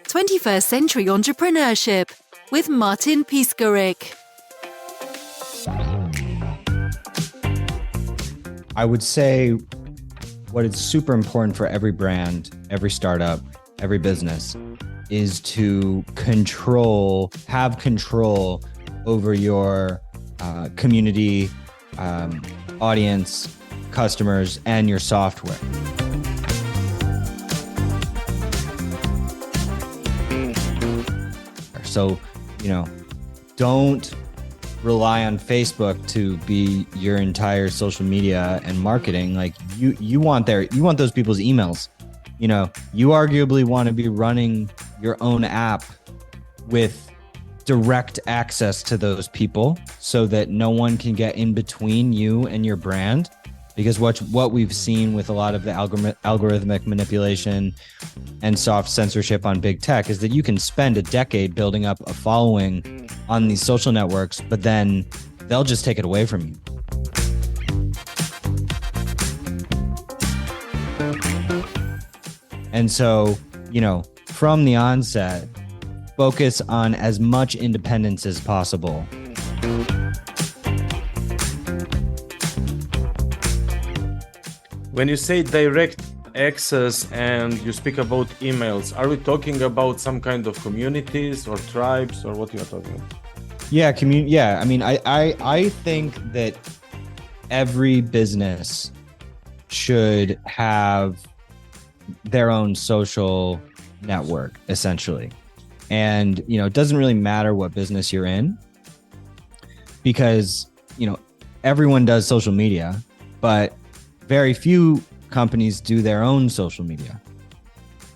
21st Century Entrepreneurship with Martin Piskarik. I would say what is super important for every brand, every startup, every business is to have control over your community, audience, customers, and your software. So, don't rely on Facebook to be your entire social media and marketing. Like you want those people's emails. You arguably want to be running your own app with direct access to those people so that no one can get in between you and your brand. Because what we've seen with a lot of the algorithmic manipulation and soft censorship on big tech is that you can spend a decade building up a following on these social networks, but then they'll just take it away from you. And so, from the onset, focus on as much independence as possible. When you say direct access and you speak about emails, are we talking about some kind of communities or tribes, or what you are talking about? Yeah, I mean, I think that every business should have their own social network, essentially. And, it doesn't really matter what business you're in because, everyone does social media, but very few companies do their own social media.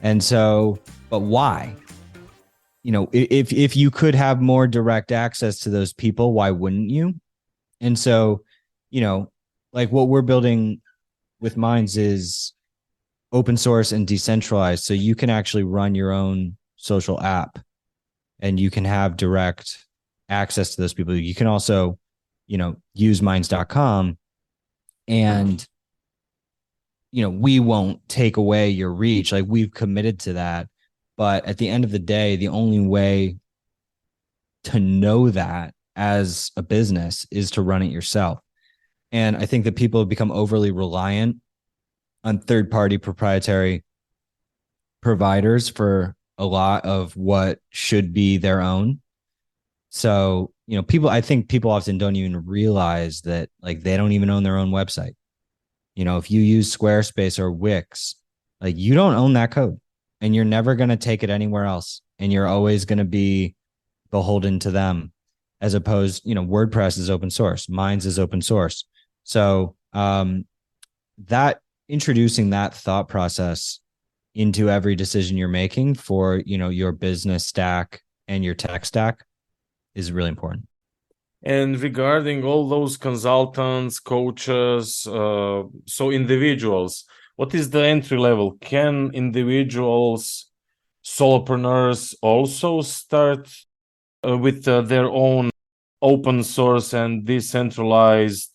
And so, but why? If you could have more direct access to those people, why wouldn't you? And so, like what we're building with Minds is open source and decentralized. So you can actually run your own social app and you can have direct access to those people. You can also, use minds.com and we won't take away your reach. Like we've committed to that. But at the end of the day, the only way to know that as a business is to run it yourself. And I think that people have become overly reliant on third-party proprietary providers for a lot of what should be their own. So, I think people often don't even realize that like they don't even own their own website. If you use Squarespace or Wix, like you don't own that code and you're never going to take it anywhere else. And you're always going to be beholden to them as opposed, WordPress is open source. Minds is open source. So that introducing that thought process into every decision you're making for, your business stack and your tech stack is really important. And regarding all those consultants, coaches, so individuals, what is the entry level? Can individuals, solopreneurs also start with their own open source and decentralized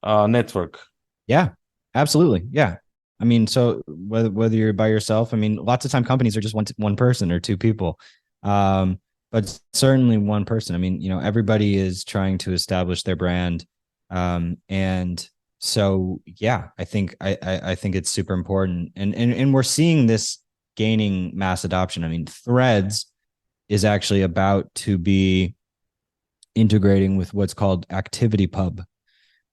network? Yeah, absolutely. Yeah. I mean, so whether you're by yourself, lots of time companies are just one person or two people. But certainly one person. Everybody is trying to establish their brand. And so, yeah, I think it's super important. And we're seeing this gaining mass adoption. Threads is actually about to be integrating with what's called ActivityPub,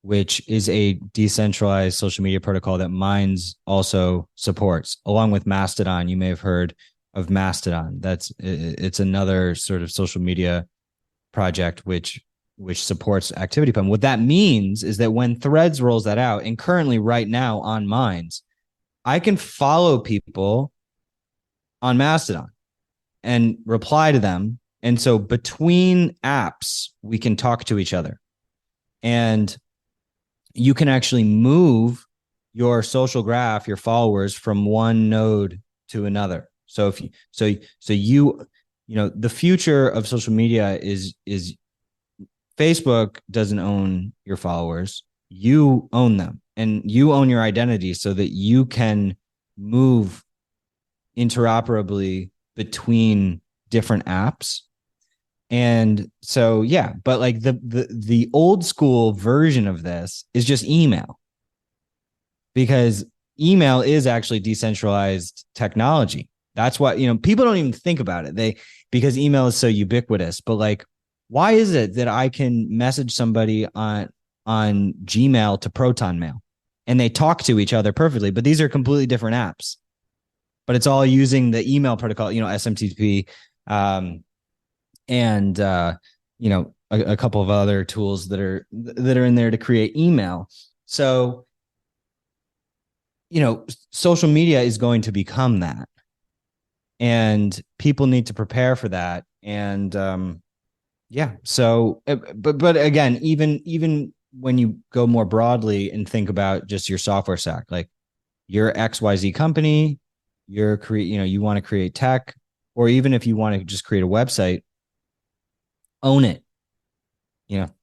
which is a decentralized social media protocol that Minds also supports, along with Mastodon. You may have heard of Mastodon. It's another sort of social media project which supports ActivityPub. What that means is that when Threads rolls that out, and currently right now on Minds, I can follow people on Mastodon and reply to them. And so between apps, we can talk to each other. And you can actually move your social graph, your followers from one node to another. So the future of social media is Facebook doesn't own your followers. You own them and you own your identity so that you can move interoperably between different apps. And so, yeah, but like the old school version of this is just email, because email is actually decentralized technology. That's why, people don't even think about it. Because email is so ubiquitous, but like, why is it that I can message somebody on Gmail to Proton Mail and they talk to each other perfectly, but these are completely different apps, but it's all using the email protocol, SMTP, and a couple of other tools that are in there to create email. So, social media is going to become that, and people need to prepare for that. And so, but again, even when you go more broadly and think about just your software stack, like you're XYZ company, you want to create tech, or even if you want to just create a website, own it.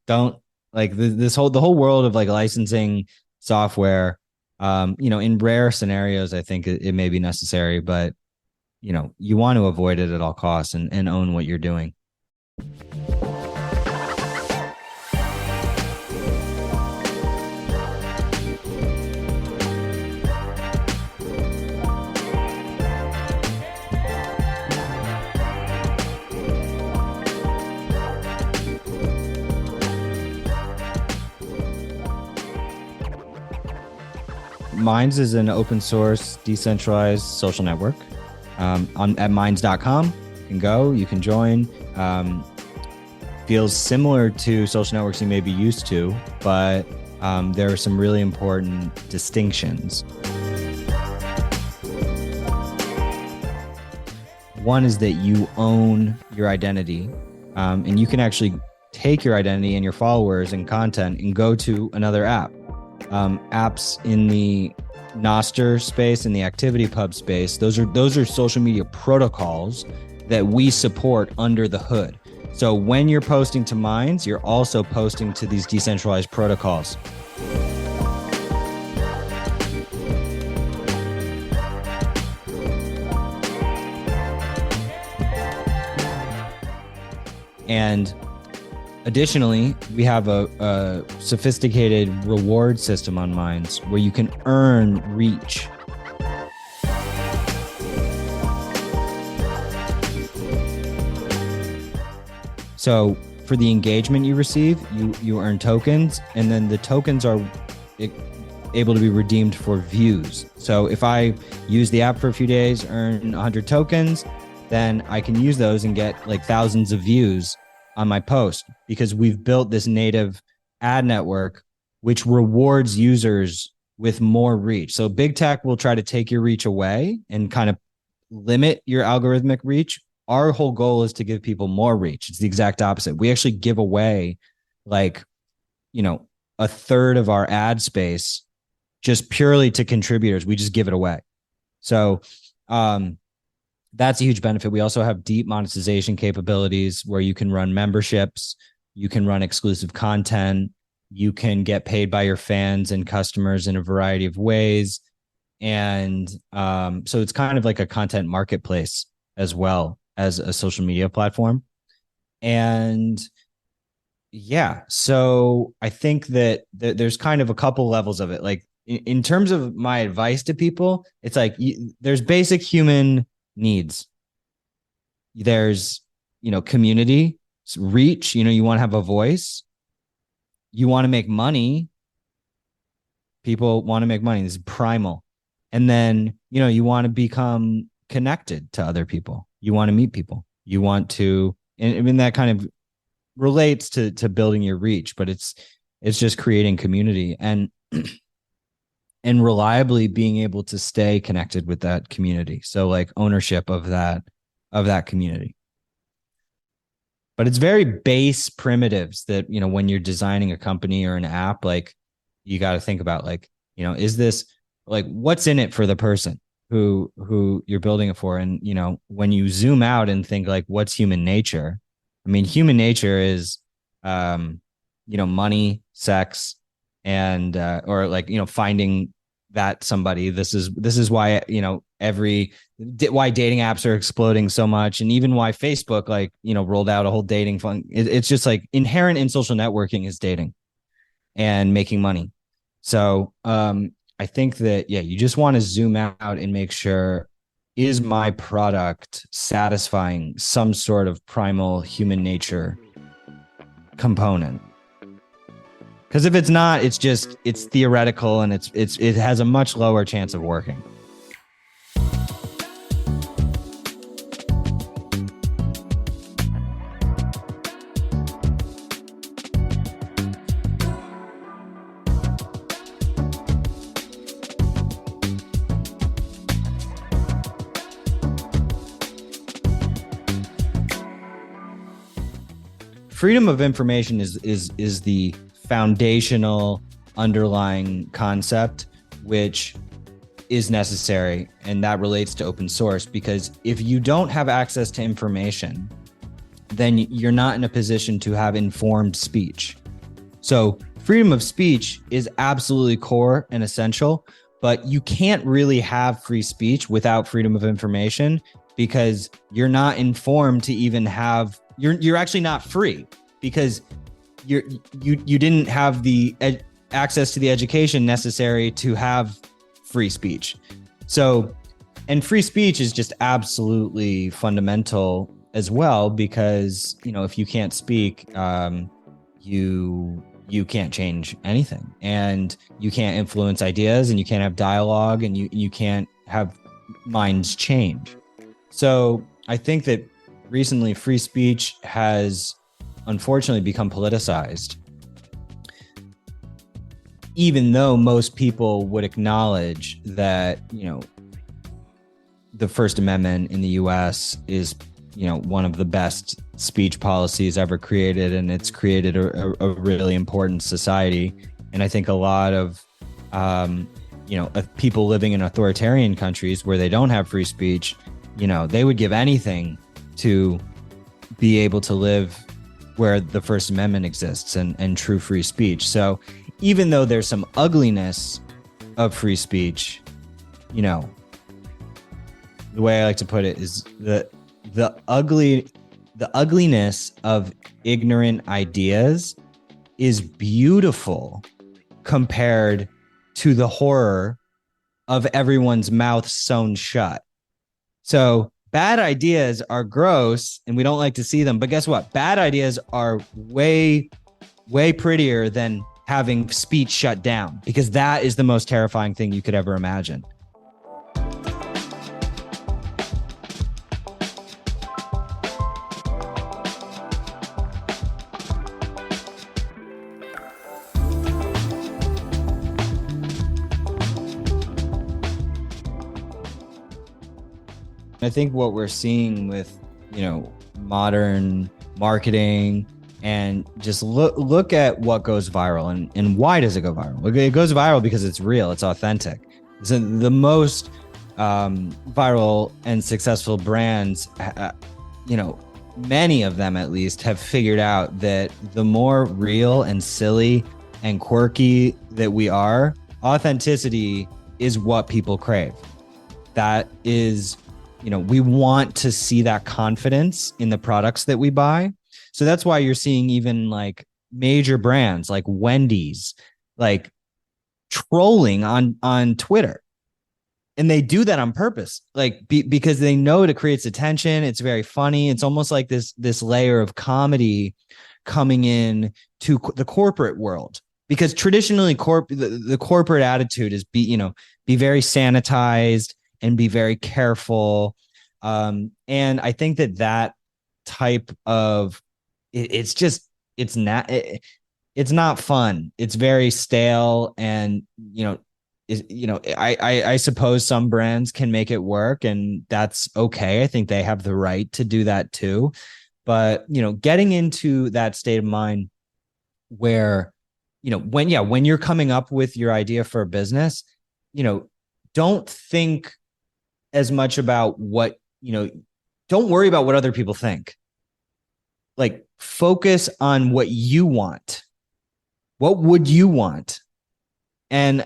Don't like the whole world of like licensing software. In rare scenarios, I think it may be necessary, but you want to avoid it at all costs and own what you're doing. Minds is an open source, decentralized social network. At minds.com, you can go, you can join. Feels similar to social networks you may be used to, but there are some really important distinctions. One is that you own your identity, and you can actually take your identity and your followers and content and go to another app. Apps in the Nostr space, in the ActivityPub space, those are social media protocols that we support under the hood. So when you're posting to Minds, you're also posting to these decentralized protocols. And additionally, we have a sophisticated reward system on Minds where you can earn reach. So for the engagement you receive, you earn tokens, and then the tokens are able to be redeemed for views. So if I use the app for a few days, earn 100 tokens, then I can use those and get like thousands of views on my post, because we've built this native ad network which rewards users with more reach. So big tech will try to take your reach away and kind of limit your algorithmic reach. Our whole goal is to give people more reach. It's the exact opposite. We actually give away like, a third of our ad space just purely to contributors. We just give it away. So, that's a huge benefit. We also have deep monetization capabilities where you can run memberships, you can run exclusive content, you can get paid by your fans and customers in a variety of ways. And so it's kind of like a content marketplace as well as a social media platform. And yeah, so I think that there's kind of a couple levels of it. Like in terms of my advice to people, it's like there's basic human needs. There's, community, reach, you want to have a voice, you want to make money. People want to make money. This is primal. And then, you want to become connected to other people. You want to meet people. You want to, and I mean, that kind of relates to building your reach, but it's just creating community and reliably being able to stay connected with that community. So like ownership of that community. But it's very base primitives that, when you're designing a company or an app, like you got to think about like, is this like, what's in it for the person who you're building it for? And, when you zoom out and think like, what's human nature? I mean, human nature is, money, sex, and or like finding that somebody. This is why why dating apps are exploding so much, and even why Facebook, like, rolled out a whole dating fund. It's just like inherent in social networking is dating and making money. So I think that, you just want to zoom out and make sure, is my product satisfying some sort of primal human nature component? Because if it's not, it's theoretical, and it has a much lower chance of working. Freedom of information is the foundational underlying concept, which is necessary, and that relates to open source, because if you don't have access to information, then you're not in a position to have informed speech. So freedom of speech is absolutely core and essential, but you can't really have free speech without freedom of information, because you're not informed to even have, you're actually not free, because you didn't have the access to the education necessary to have free speech. So, and free speech is just absolutely fundamental as well, because if you can't speak, you can't change anything, and you can't influence ideas, and you can't have dialogue, and you can't have minds change. So I think that recently free speech has unfortunately become politicized, even though most people would acknowledge that, the First Amendment in the US is, one of the best speech policies ever created, and it's created a really important society. And I think a lot of, people living in authoritarian countries where they don't have free speech, they would give anything to be able to live where the First Amendment exists and true free speech. So even though there's some ugliness of free speech, the way I like to put it is the ugliness of ignorant ideas is beautiful compared to the horror of everyone's mouth sewn shut. So bad ideas are gross and we don't like to see them. But guess what? Bad ideas are way, way prettier than having speech shut down, because that is the most terrifying thing you could ever imagine. I think what we're seeing with, modern marketing, and just look at what goes viral and why does it go viral? It goes viral because it's real, it's authentic. So the most viral and successful brands, many of them at least, have figured out that the more real and silly and quirky that we are, authenticity is what people crave. That is, we want to see that confidence in the products that we buy. So that's why you're seeing even like major brands like Wendy's, like trolling on Twitter. And they do that on purpose, like because they know it creates attention. It's very funny. It's almost like this layer of comedy coming in to the corporate world, because traditionally the corporate attitude is be very sanitized and be very careful. And I think that type of, it's not fun. It's very stale. And, I suppose some brands can make it work, and that's okay. I think they have the right to do that too. But, getting into that state of mind where, when you're coming up with your idea for a business, don't think as much about what, don't worry about what other people think. Like, focus on what you want. What would you want? And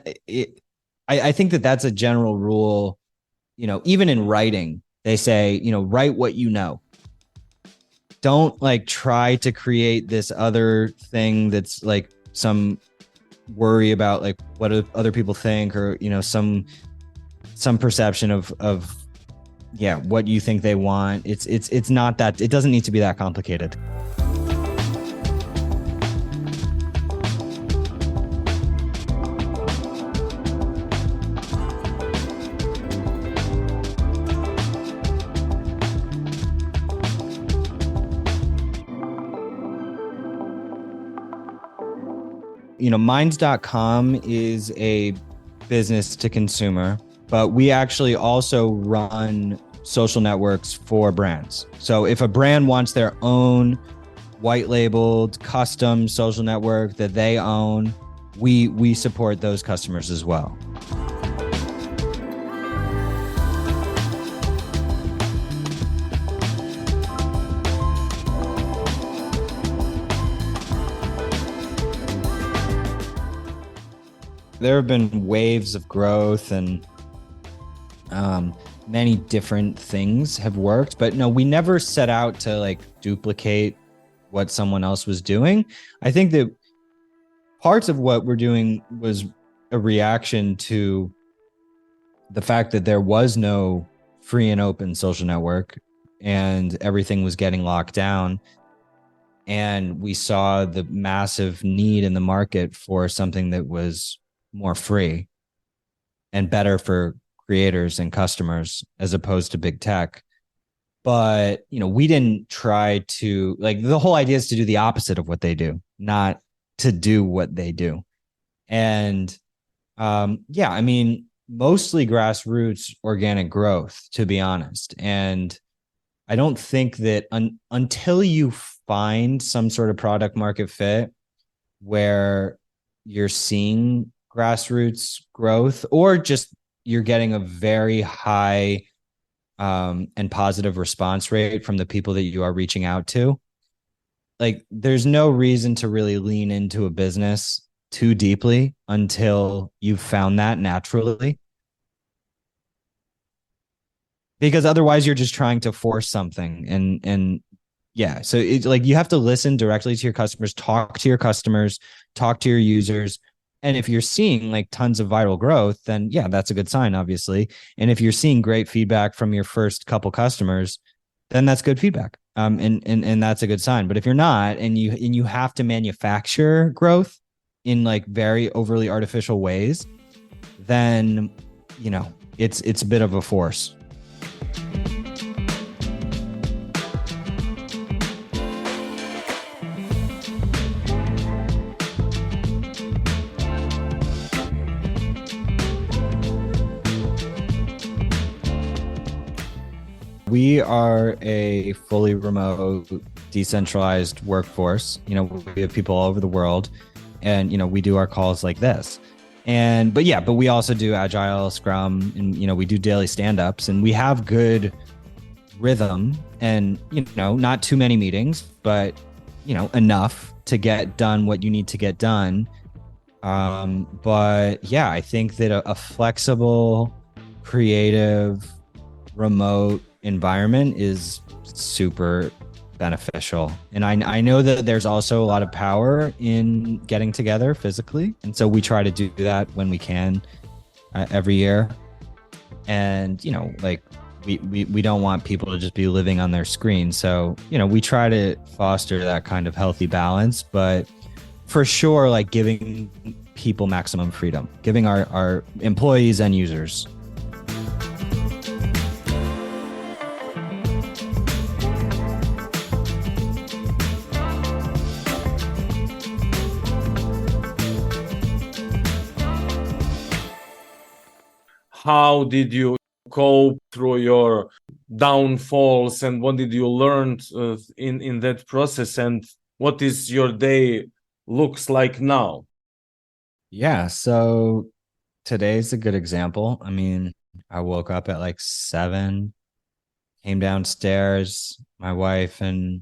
I think that's a general rule even in writing, they say, write what you know. Don't like try to create this other thing that's like some worry about like what other people think, or some perception of what you think they want. It's not that, it doesn't need to be that complicated. Minds.com is a business to consumer, but we actually also run social networks for brands. So if a brand wants their own white labeled custom social network that they own, we support those customers as well. There have been waves of growth, and many different things have worked, but no, we never set out to like duplicate what someone else was doing. I think that parts of what we're doing was a reaction to the fact that there was no free and open social network and everything was getting locked down. And we saw the massive need in the market for something that was more free and better for creators and customers as opposed to big tech. But, we didn't try to, like, the whole idea is to do the opposite of what they do, not to do what they do. And mostly grassroots organic growth, to be honest. And I don't think that until you find some sort of product market fit where you're seeing grassroots growth, or just you're getting a very high and positive response rate from the people that you are reaching out to, like, there's no reason to really lean into a business too deeply until you've found that naturally. Because otherwise you're just trying to force something. And yeah, so it's like you have to listen directly to your customers, talk to your users. And if you're seeing like tons of viral growth, then yeah, that's a good sign, obviously. And if you're seeing great feedback from your first couple customers, then that's good feedback. And that's a good sign. But if you're not, and you have to manufacture growth in like very overly artificial ways, then it's a bit of a force. We are a fully remote, decentralized workforce. We have people all over the world, and we do our calls like this. But we also do Agile, Scrum, and we do daily stand-ups, and we have good rhythm, and not too many meetings, but enough to get done what you need to get done. But yeah, I think that a flexible, creative, remote environment is super beneficial. And I know that there's also a lot of power in getting together physically. And so we try to do that when we can every year. And, we don't want people to just be living on their screen. So, we try to foster that kind of healthy balance, but for sure, like giving people maximum freedom, giving our employees and users. How did you cope through your downfalls, and what did you learn in that process, and what is your day looks like now? Yeah, so today's a good example. I mean, I woke up at like 7, came downstairs, my wife and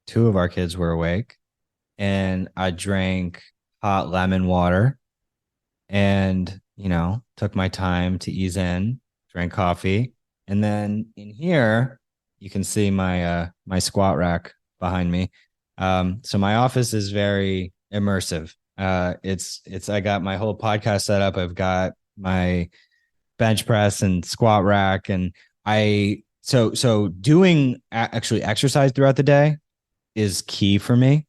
2 of our kids were awake, and I drank hot lemon water and took my time to ease in, drank coffee. And then in here, you can see my squat rack behind me. So my office is very immersive. I got my whole podcast set up. I've got my bench press and squat rack, and so doing actually exercise throughout the day is key for me.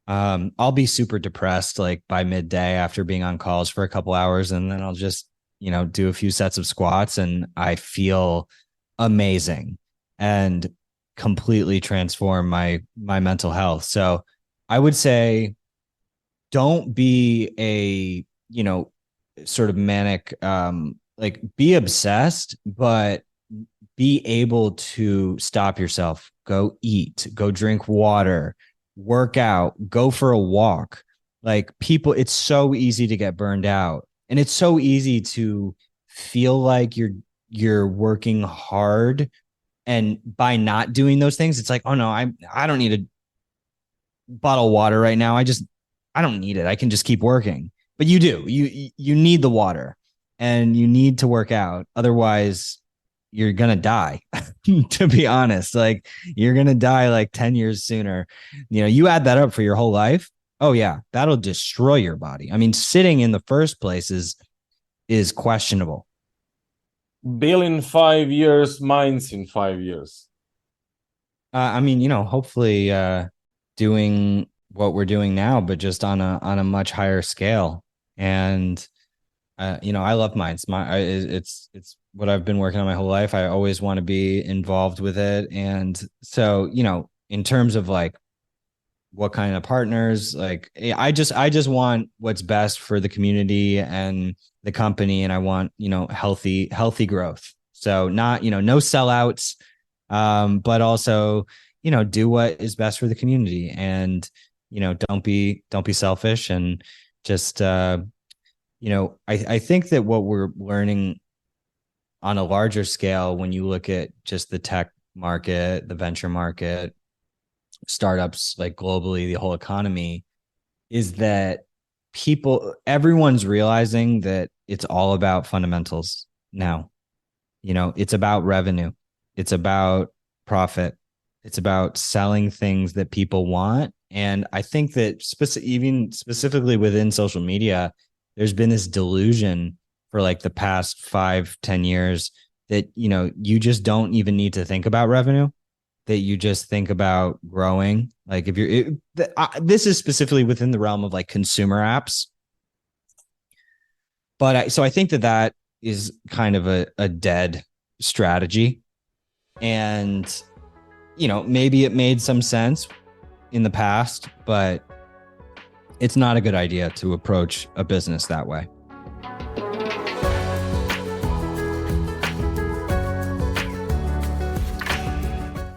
I'll be super depressed like by midday after being on calls for a couple hours, and then I'll just, do a few sets of squats and I feel amazing and completely transform my mental health. So I would say don't be a, sort of manic, like be obsessed, but be able to stop yourself, go eat, go drink water, work out, go for a walk. Like people, it's so easy to get burned out, and it's so easy to feel like you're working hard, and by not doing those things, it's like, oh no, I don't need a bottle of water right now. I don't need it. I can just keep working. But you do. You need the water, and you need to work out. Otherwise, you're going to die, to be honest. Like you're going to die like 10 years sooner. You add that up for your whole life. Oh yeah, that'll destroy your body. I mean, sitting in the first place is questionable. Bill in 5 years, Minds in 5 years. I mean, hopefully doing what we're doing now, but just on a much higher scale. And I love Minds. It's what I've been working on my whole life. I always want to be involved with it. And so, in terms of like what kind of partners, like I just want what's best for the community and the company. And I want, healthy growth. So not, no sellouts, but also, do what is best for the community, and, don't be selfish, and just, I think that what we're learning on a larger scale, when you look at just the tech market, the venture market, startups, like globally, the whole economy, is that everyone's realizing that it's all about fundamentals now. It's about revenue. It's about profit. It's about selling things that people want. And I think that even specifically within social media, there's been this delusion for like the past 5-10 years that, you just don't even need to think about revenue, that you just think about growing. Like if this is specifically within the realm of like consumer apps. But so I think that is kind of a dead strategy. And, maybe it made some sense in the past, but it's not a good idea to approach a business that way.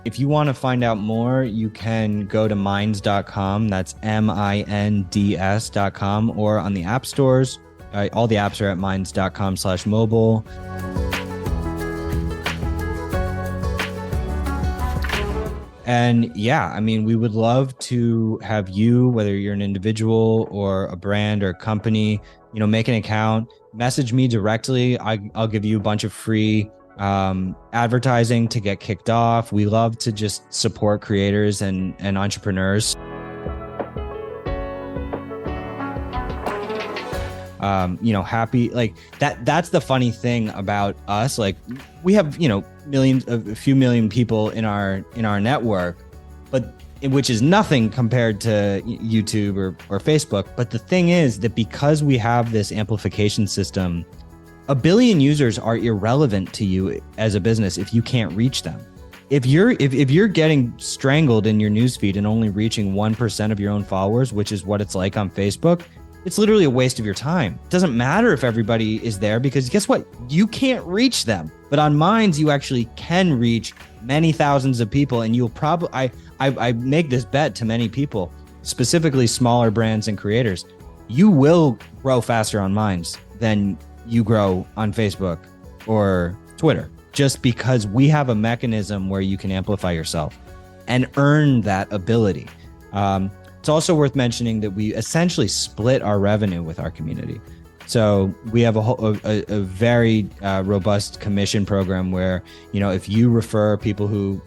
If you want to find out more, you can go to minds.com. That's MINDS.com, or on the app stores. All the apps are at minds.com/mobile. And yeah, I mean, we would love to have you, whether you're an individual or a brand or a company, make an account, message me directly. I'll give you a bunch of free advertising to get kicked off. We love to just support creators and entrepreneurs. Happy, like that's the funny thing about us. Like we have, a few million people in our network, but which is nothing compared to YouTube or Facebook. But the thing is that because we have this amplification system, 1 billion users are irrelevant to you as a business if you can't reach them. If you're getting strangled in your newsfeed and only reaching 1% of your own followers, which is what it's like on Facebook, it's literally a waste of your time. It doesn't matter if everybody is there, because guess what? You can't reach them. But on Minds, you actually can reach many thousands of people, and you'll probably, I make this bet to many people, specifically smaller brands and creators, you will grow faster on Minds than you grow on Facebook or Twitter, just because we have a mechanism where you can amplify yourself and earn that ability. It's also worth mentioning that we essentially split our revenue with our community. So we have a very robust commission program where, if you refer people who,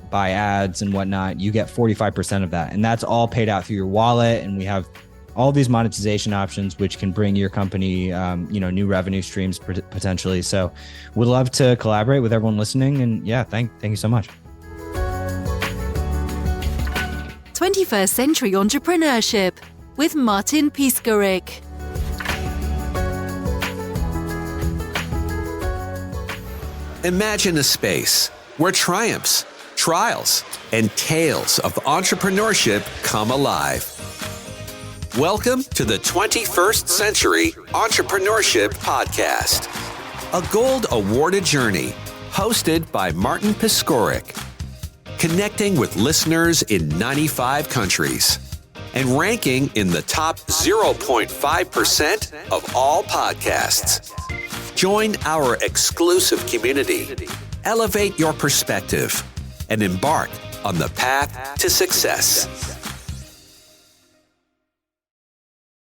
buy ads and whatnot, you get 45% of that. And that's all paid out through your wallet. And we have all these monetization options, which can bring your company, new revenue streams potentially. So we'd love to collaborate with everyone listening. And yeah, thank you so much. 21st Century Entrepreneurship with Martin Piskarik. Imagine a space where triumphs, trials, and tales of entrepreneurship come alive. Welcome to the 21st Century Entrepreneurship Podcast, a gold awarded journey hosted by Martin Piskarik, connecting with listeners in 95 countries and ranking in the top 0.5% of all podcasts. Join our exclusive community, elevate your perspective, and embark on the path to success.